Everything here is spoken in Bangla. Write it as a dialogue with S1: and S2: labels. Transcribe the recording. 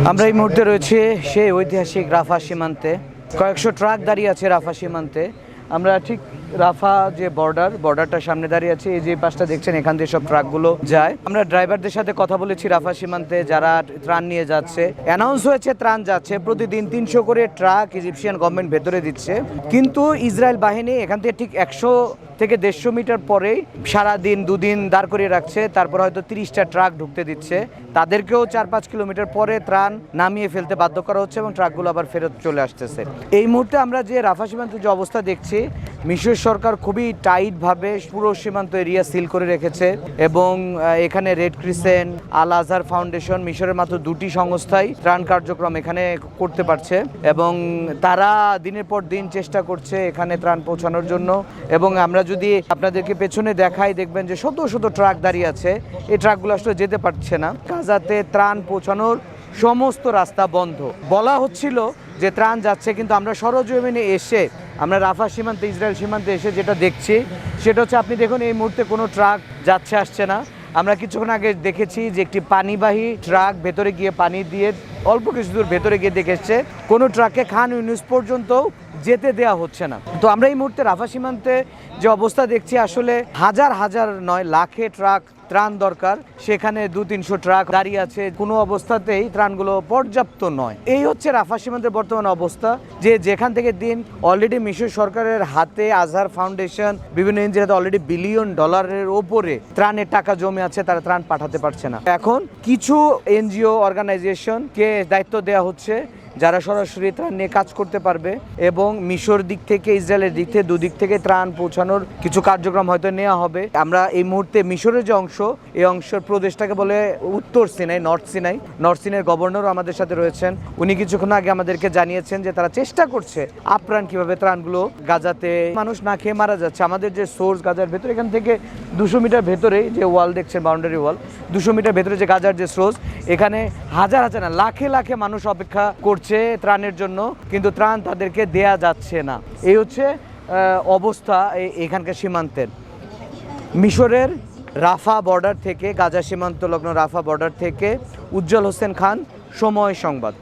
S1: আমরা এই মুহূর্তে রয়েছে সেই ঐতিহাসিক রাফা সীমান্তে। কয়েকশো ট্রাক দাঁড়িয়ে আছে রাফা সীমান্তে। আমরা ঠিক রাফা যে বর্ডারটার সামনে দাঁড়িয়ে আছি। এই যে পাশটা দেখছেন, এখান দিয়ে সব ট্রাকগুলো যায়। আমরা ড্রাইভারদের সাথে কথা বলেছি রাফা সীমান্তে যারা ত্রাণ নিয়ে যাচ্ছে। অ্যানাউন্স হয়েছে ত্রাণ যাচ্ছে, প্রতিদিন 300 করে ট্রাক ইজিপশিয়ান গভর্নমেন্ট ভেতরে দিচ্ছে। কিন্তু ইসরায়েল বাহিনী এখান থেকে ঠিক 100 থেকে 150 মিটার পরেই সারাদিন দুদিন দাঁড় করিয়ে রাখছে। তারপর হয়তো 30টা ট্রাক ঢুকতে দিচ্ছে। তাদেরকেও 4-5 কিলোমিটার পরে ত্রাণ নামিয়ে ফেলতে বাধ্য করা হচ্ছে এবং ট্রাকগুলো আবার ফেরত চলে আসতেছে। এই মুহূর্তে আমরা যে রাফা সীমান্তের যে অবস্থা দেখছি, মিশর সরকার খুবই টাইটভাবে পুরো সীমান্ত এরিয়া সিল করে রেখেছে এবং এখানে রেড ক্রিসেন্ট, আল আজহার ফাউন্ডেশন, মিশরের মাত্র 2টি সংস্থাই ত্রাণ কার্যক্রম এখানে করতে পারছে এবং তারা দিনের পর দিন চেষ্টা করছে এখানে ত্রাণ পৌঁছানোর জন্য। এবং আমরা যদি আপনাদেরকে পেছনে দেখাই, দেখবেন যে শত শত ট্রাক দাঁড়িয়ে আছে। এই ট্রাকগুলো আসলে যেতে পারছে না। গাজাতে ত্রাণ পৌঁছানোর সমস্ত রাস্তা বন্ধ। বলা হচ্ছিল যে ত্রাণ যাচ্ছে, কিন্তু আমরা সরজমিনে এসে আমরা রাফা সীমান্তে, ইসরায়েল সীমান্তে এসে যেটা দেখছি সেটা হচ্ছে, আপনি দেখুন এই মুহূর্তে কোনো ট্রাক যাচ্ছে আসছে না। আমরা কিছুক্ষণ আগে দেখেছি যে একটি পানিবাহী ট্রাক ভেতরে গিয়ে পানি দিয়ে অল্প কিছু দূর ভেতরে গিয়ে দেখেছে কোনো ট্রাককে খান ইউনিস পর্যন্ত যেতে দেওয়া হচ্ছে না। তো আমরা এই মুহূর্তে রাফা সীমান্তে যে অবস্থা দেখছি, আসলে হাজার হাজার নয়, লাখে ট্রাক ত্রাণ দরকার, সেখানে 200-300 ট্রাক দাঁড়িয়ে আছে। কোনো অবস্থাতেই ত্রাণগুলো পর্যাপ্ত নয়। এই হচ্ছে রাফা সীমান্তের বর্তমান অবস্থা, যে যেখান থেকে দিন অলরেডি মিশর সরকারের হাতে, আজহার ফাউন্ডেশন, বিভিন্ন এনজিওতে অলরেডি $1 বিলিয়ন ওপরে ত্রাণের টাকা জমে আছে, তারা ত্রাণ পাঠাতে পারছে না। এখন কিছু এনজিও অর্গানাইজেশনকে দায়িত্ব দেওয়া হচ্ছে যারা সরাসরি ত্রাণ নিয়ে কাজ করতে পারবে এবং মিশর দিক থেকে, ইসরায়েলের দিক থেকে, দুদিক থেকে ত্রাণ পৌঁছানোর কিছু কার্যক্রম হয়তো নেওয়া হবে। আমরা এই মুহূর্তে মিশরের যে অংশ, এই অংশের প্রদেশটাকে বলে উত্তর সিনাই, নর্থ সিনাই। নর্থ সিনাইয়ের গভর্নরও আমাদের সাথে রয়েছেন। উনি কিছুক্ষণ আগে আমাদেরকে জানিয়েছেন যে তারা চেষ্টা করছে আপ্রাণ কিভাবে ত্রাণগুলো, গাজাতে মানুষ না খেয়ে মারা যাচ্ছে। আমাদের যে সোর্স গাজার ভেতরে, এখান থেকে 200 মিটার ভেতরে যে ওয়াল দেখছেন, বাউন্ডারি ওয়াল, 200 মিটার ভেতরে যে গাজার যে সোর্স, এখানে হাজার হাজার না, লাখে লাখে মানুষ অপেক্ষা করছে ত্রাণের জন্য, কিন্তু ত্রাণ তাদেরকে দেয়া যাচ্ছে না। এই হচ্ছে অবস্থা এখানকার সীমান্তের। মিশরের রাফা বর্ডার থেকে, গাজা সীমান্ত লগ্ন রাফা বর্ডার থেকে উজ্জ্বল হোসেন খান, সময় সংবাদ।